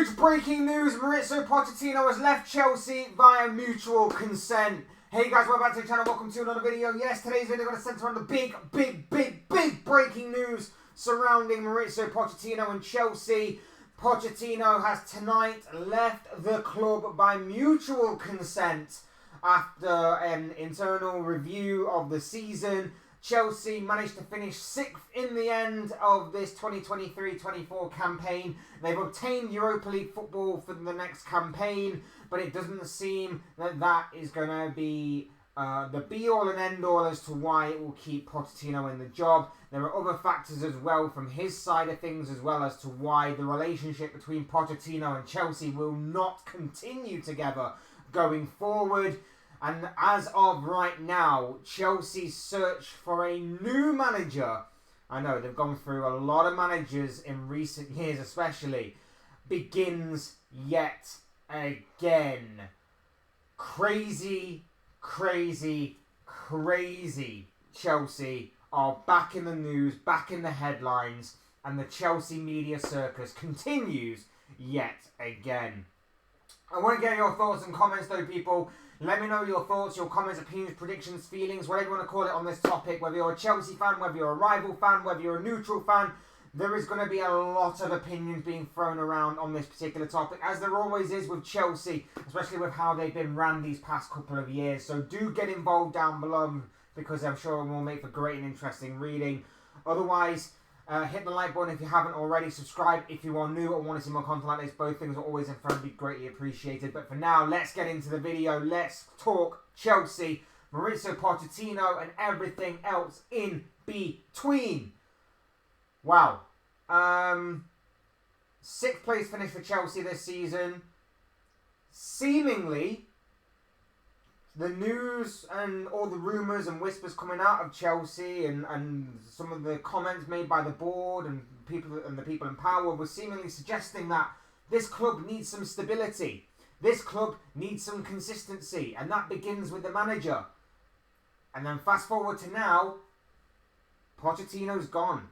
Huge breaking news, Mauricio Pochettino has left Chelsea via mutual consent. Hey guys, welcome back to the channel, welcome to another video. Yes, today's video is going to centre on the big breaking news surrounding Mauricio Pochettino and Chelsea. Pochettino has tonight left the club by mutual consent after an internal review of the season. Chelsea managed to finish 6th in the end of this 2023-24 campaign. They've obtained Europa League football for the next campaign, but it doesn't seem that that is going to be the be-all and end-all as to why it will keep Pochettino in the job. There are other factors as well from his side of things as well as to why the relationship between Pochettino and Chelsea will not continue together going forward. And as of right now, Chelsea's search for a new manager, I know they've gone through a lot of managers in recent years especially, begins yet again. Crazy Chelsea are back in the news, back in the headlines, and the Chelsea media circus continues yet again. I want to get your thoughts and comments though, people. Let me know your thoughts, your comments, opinions, predictions, feelings, whatever you want to call it on this topic. Whether you're a Chelsea fan, whether you're a rival fan, whether you're a neutral fan, there is going to be a lot of opinions being thrown around on this particular topic, as there always is with Chelsea, especially with how they've been ran these past couple of years. So do get involved down below, because I'm sure it will make for great and interesting reading. Otherwise, hit the like button if you haven't already. Subscribe if you are new or want to see more content like this. Both things are always in front of you, greatly appreciated. But for now, let's get into the video. Let's talk Chelsea, Mauricio Pochettino, and everything else in between. Wow. 6th place finish for Chelsea this season. Seemingly, the news and all the rumours and whispers coming out of Chelsea and some of the comments made by the board and the people in power were seemingly suggesting that this club needs some stability. This club needs some consistency, and that begins with the manager. And then fast forward to now, Pochettino's gone.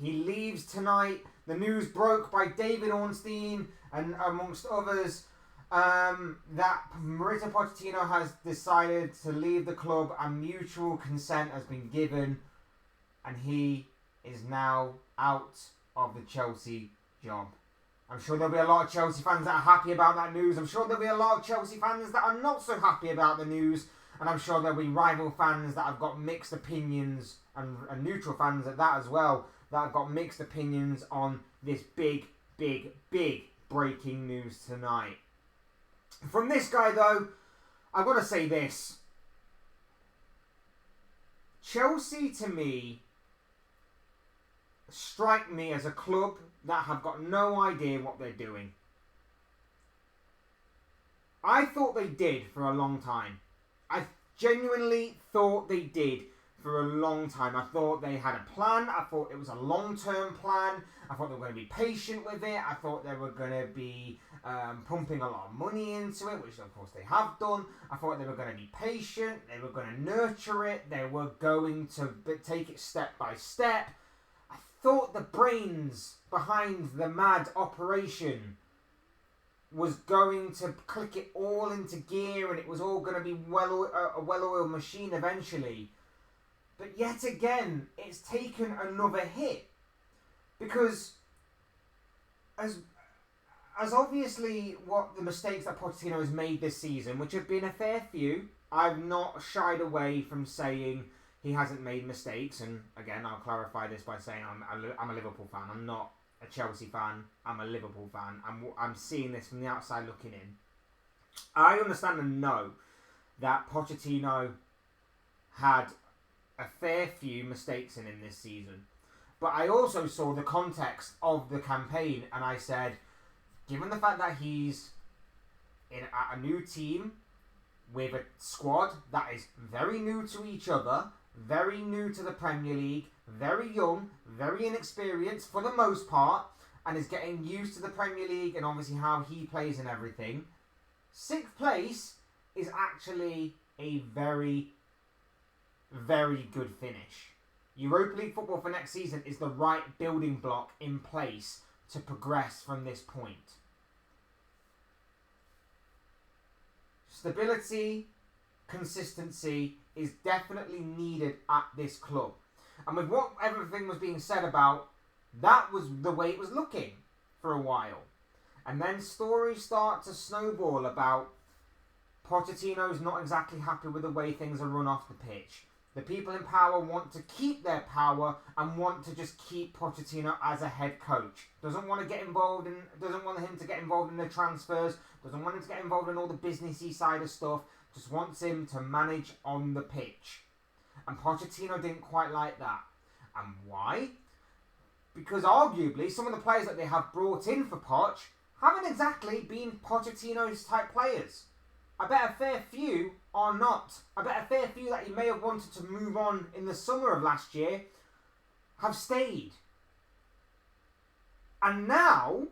He leaves tonight. The news broke by David Ornstein and amongst others that Mauricio Pochettino has decided to leave the club and mutual consent has been given, and he is now out of the Chelsea job. I'm sure there'll be a lot of Chelsea fans that are happy about that news. I'm sure there'll be a lot of Chelsea fans that are not so happy about the news, and I'm sure there'll be rival fans that have got mixed opinions and neutral fans at that as well, that have got mixed opinions on this big breaking news tonight. From this guy, though, I've got to say this. Chelsea, to me, strike me as a club that have got no idea what they're doing. I thought they did for a long time. I genuinely thought they did for a long time. I thought they had a plan. I thought it was a long-term plan. I thought they were going to be patient with it. I thought they were going to be pumping a lot of money into it, which of course they have done. I thought they were going to be patient. They were going to nurture it. They were going to take it step by step. I thought the brains behind the mad operation was going to click it all into gear, and it was all going to be a well-oiled machine eventually. But yet again, it's taken another hit. Because as obviously what the mistakes that Pochettino has made this season, which have been a fair few, I've not shied away from saying he hasn't made mistakes. And again, I'll clarify this by saying I'm a Liverpool fan. I'm not a Chelsea fan. I'm a Liverpool fan. I'm seeing this from the outside looking in. I understand and know that Pochettino had a fair few mistakes in this season. But I also saw the context of the campaign, and I said, given the fact that he's at a new team with a squad that is very new to each other, very new to the Premier League, very young, very inexperienced for the most part, and is getting used to the Premier League and obviously how he plays and everything, 6th place is actually a very good finish. Europa League football for next season is the right building block in place to progress from this point. Stability, consistency is definitely needed at this club. And with what everything was being said about, that was the way it was looking for a while. And then stories start to snowball about Pochettino's not exactly happy with the way things are run off the pitch. The people in power want to keep their power and want to just keep Pochettino as a head coach. Doesn't want him to get involved in the transfers. Doesn't want him to get involved in all the businessy side of stuff. Just wants him to manage on the pitch. And Pochettino didn't quite like that. And why? Because arguably some of the players that they have brought in for Poch haven't exactly been Pochettino's type players. I bet a fair few are not. I bet a fair few that he may have wanted to move on in the summer of last year have stayed. And now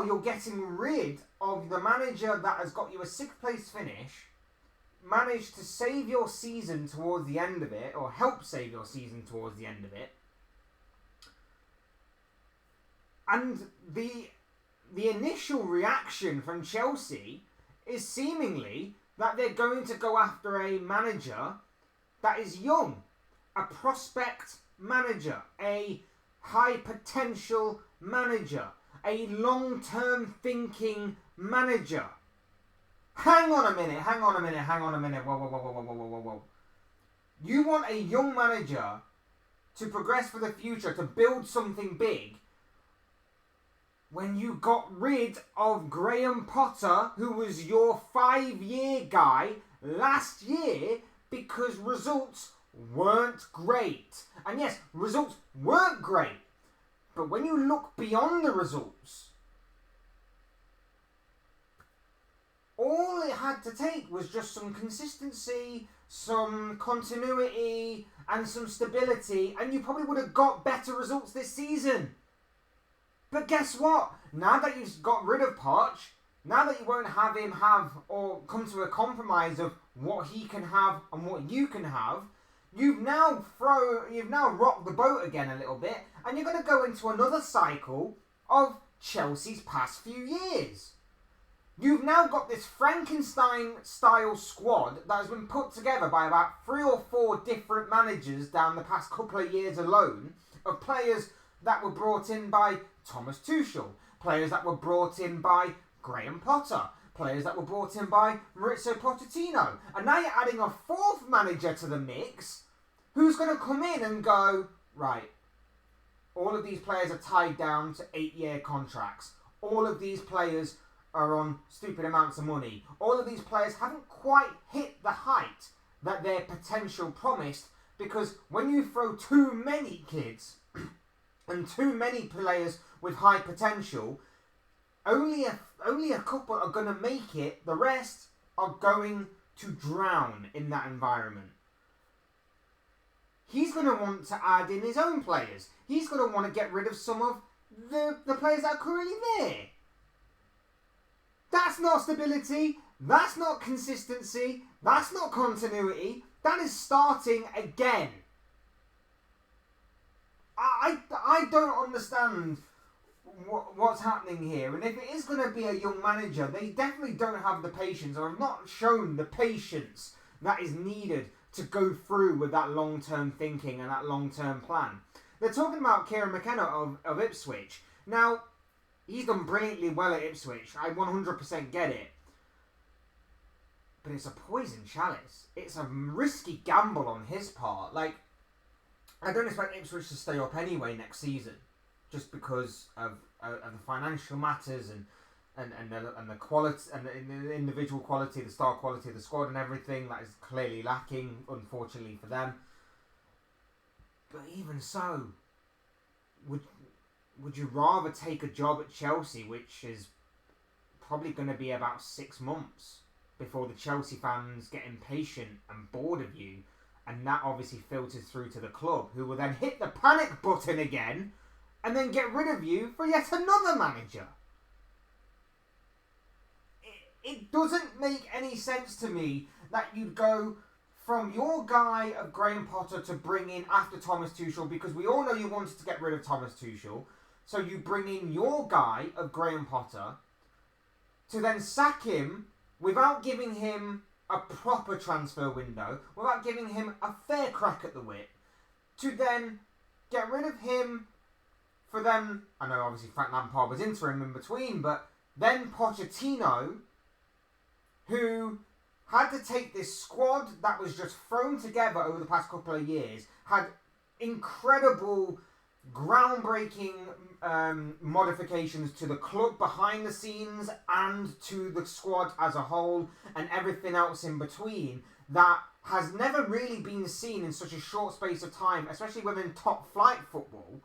you're getting rid of the manager that has got you a sixth place finish, managed to save your season towards the end of it, or help save your season towards the end of it. And the initial reaction from Chelsea is seemingly that they're going to go after a manager that is young, a prospect manager, a high potential manager, a long-term thinking manager. Hang on a minute. Whoa. You want a young manager to progress for the future, to build something big, when you got rid of Graham Potter, who was your 5-year guy last year, because results weren't great. And yes, results weren't great. But when you look beyond the results, all it had to take was just some consistency, some continuity, and some stability, and you probably would have got better results this season. But guess what? Now that you've got rid of Poch, now that you won't have him have or come to a compromise of what he can have and what you can have, you've now rocked the boat again a little bit, and you're going to go into another cycle of Chelsea's past few years. You've now got this Frankenstein-style squad that has been put together by about 3 or 4 different managers down the past couple of years alone, of players that were brought in by Thomas Tuchel, players that were brought in by Graham Potter, players that were brought in by Mauricio Pochettino. And now you're adding a 4th manager to the mix who's going to come in and go, right, all of these players are tied down to 8-year contracts. All of these players are on stupid amounts of money. All of these players haven't quite hit the height that their potential promised, because when you throw too many kids and too many players with high potential, only a couple are going to make it. The rest are going to drown in that environment. He's going to want to add in his own players. He's going to want to get rid of some of the players that are currently there. That's not stability. That's not consistency. That's not continuity. That is starting again. I don't understand what's happening here. And if it is going to be a young manager, they definitely don't have the patience, or have not shown the patience that is needed to go through with that long-term thinking and that long-term plan. They're talking about Kieran McKenna of Ipswich. Now, he's done brilliantly well at Ipswich. I 100% get it. But it's a poison chalice. It's a risky gamble on his part. Like, I don't expect Ipswich to stay up anyway next season, just because of the financial matters and the quality and the individual quality, the star quality of the squad and everything that is clearly lacking, unfortunately for them. But even so, would you rather take a job at Chelsea, which is probably going to be about 6 months before the Chelsea fans get impatient and bored of you, and that obviously filters through to the club, who will then hit the panic button again and then get rid of you for yet another manager? It doesn't make any sense to me that you'd go from your guy of Graham Potter to bring in after Thomas Tuchel, because we all know you wanted to get rid of Thomas Tuchel. So you bring in your guy of Graham Potter, to then sack him without giving him a proper transfer window, without giving him a fair crack at the whip, to then get rid of him for them. I know obviously Frank Lampard was interim in between, but then Pochettino, who had to take this squad that was just thrown together over the past couple of years, had incredible, groundbreaking modifications to the club behind the scenes and to the squad as a whole and everything else in between, that has never really been seen in such a short space of time, especially within top flight football,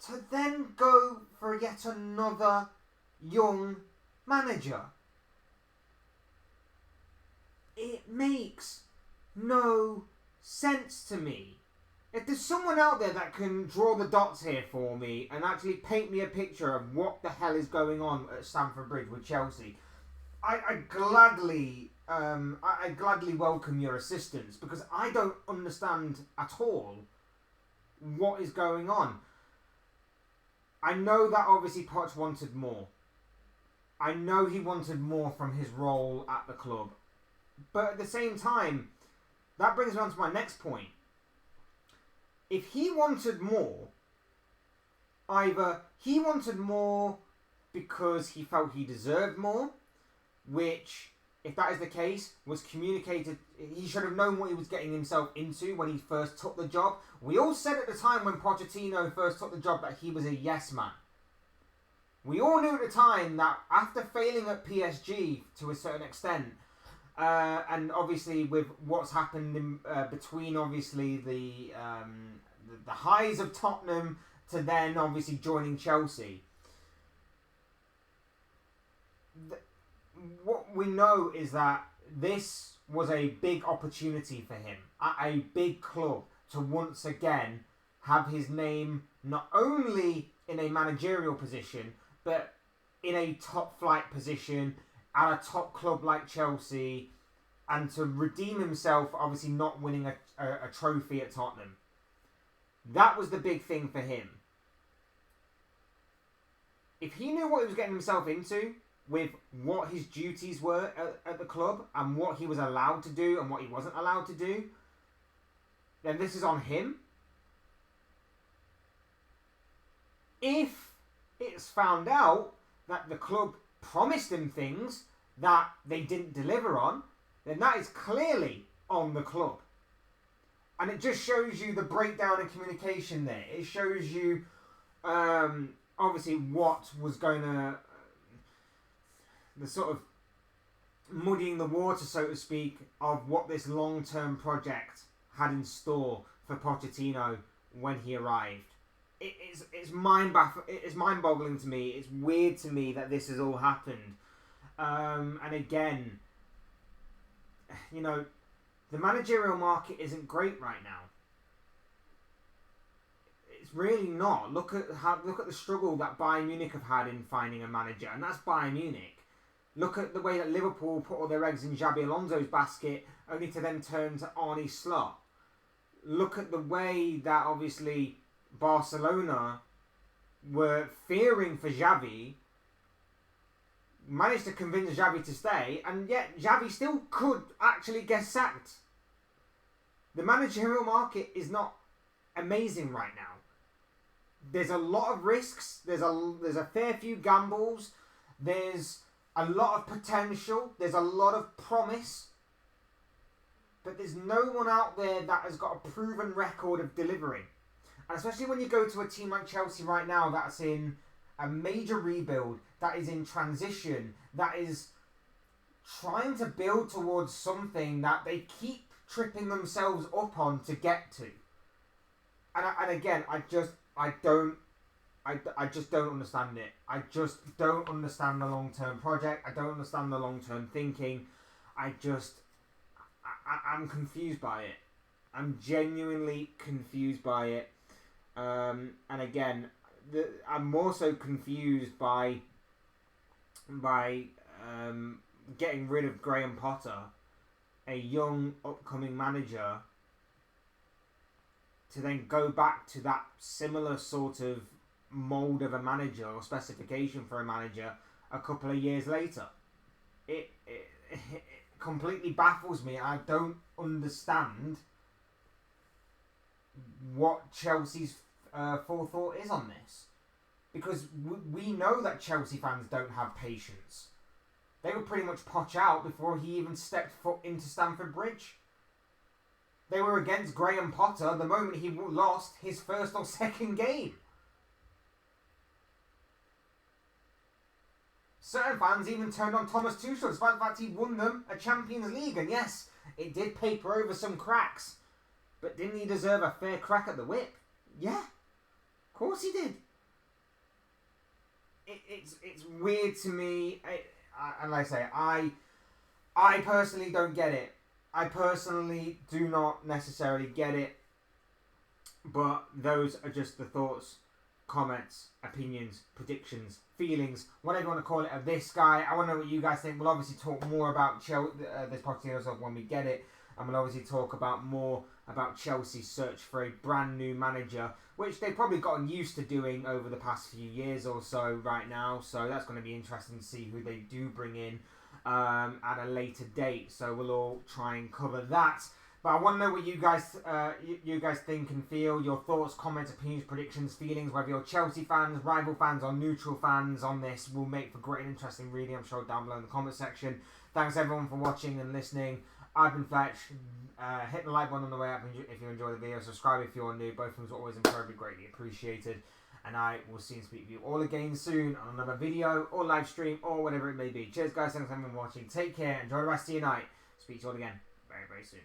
to then go for yet another young manager. It makes no sense to me. If there's someone out there that can draw the dots here for me and actually paint me a picture of what the hell is going on at Stamford Bridge with Chelsea, I gladly welcome your assistance, because I don't understand at all what is going on. I know that obviously Poch wanted more. I know he wanted more from his role at the club. But at the same time, that brings me on to my next point. If he wanted more, either he wanted more because he felt he deserved more, which, if that is the case, was communicated. He should have known what he was getting himself into when he first took the job. We all said at the time when Pochettino first took the job that he was a yes man. We all knew at the time that after failing at PSG to a certain extent, and obviously with what's happened in, between obviously the highs of Tottenham to then obviously joining Chelsea, what we know is that this was a big opportunity for him at a big club to once again have his name not only in a managerial position but in a top flight position at a top club like Chelsea, and to redeem himself obviously not winning a trophy at Tottenham. That was the big thing for him. If he knew what he was getting himself into with what his duties were at the club and what he was allowed to do and what he wasn't allowed to do, then this is on him. If it's found out that the club promised him things that they didn't deliver on, then that is clearly on the club. And it just shows you the breakdown in communication there. It shows you obviously what was going to, the sort of muddying the water, so to speak, of what this long-term project had in store for Pochettino when he arrived. It's mind-boggling to me. It's weird to me that this has all happened. And again, you know, the managerial market isn't great right now. It's really not. Look at the struggle that Bayern Munich have had in finding a manager, and that's Bayern Munich. Look at the way that Liverpool put all their eggs in Xabi Alonso's basket, only to then turn to Arne Slot. Look at the way that obviously Barcelona were fearing for Xavi, managed to convince Xavi to stay, and yet Xavi still could actually get sacked. The managerial market is not amazing right now. There's a lot of risks. There's a fair few gambles. There's a lot of potential. There's a lot of promise. But there's no one out there that has got a proven record of delivering. And especially when you go to a team like Chelsea right now that's in a major rebuild, that is in transition, that is trying to build towards something that they keep tripping themselves up on to get to. And again, I just don't understand it. I just don't understand the long-term project. I don't understand the long-term thinking. I'm confused by it. I'm genuinely confused by it. And again, I'm more so confused by getting rid of Graham Potter, a young upcoming manager, to then go back to that similar sort of mould of a manager or specification for a manager a couple of years later. It completely baffles me. I don't understand what Chelsea's forethought is on this. Because we know that Chelsea fans don't have patience. They were pretty much Poch out before he even stepped foot into Stamford Bridge. They were against Graham Potter the moment he lost his first or second game. Certain fans even turned on Thomas Tuchel despite the fact he won them a Champions League. And yes, it did paper over some cracks. But didn't he deserve a fair crack at the whip? Yeah, of course he did. It's weird to me. And like I say, I personally don't get it. I personally do not necessarily get it. But those are just the thoughts, comments, opinions, predictions, feelings, whatever you want to call it, of this guy. I want to know what you guys think. We'll obviously talk more about this Pochettino stuff when we get it. And we'll obviously talk about more about Chelsea's search for a brand new manager, which they've probably gotten used to doing over the past few years or so right now. So that's going to be interesting to see who they do bring in at a later date. So we'll all try and cover that. But I want to know what you guys think and feel. Your thoughts, comments, opinions, predictions, feelings, whether you're Chelsea fans, rival fans, or neutral fans on this will make for great and interesting reading, I'm sure, down below in the comment section. Thanks everyone for watching and listening. I've been Fletch. Hit the like button on the way up if you enjoy the video. Subscribe if you're new. Both of them are always incredibly greatly appreciated. And I will see and speak to you all again soon on another video or live stream or whatever it may be. Cheers guys, thanks everyone for watching. Take care. Enjoy the rest of your night. Speak to you all again very, very soon.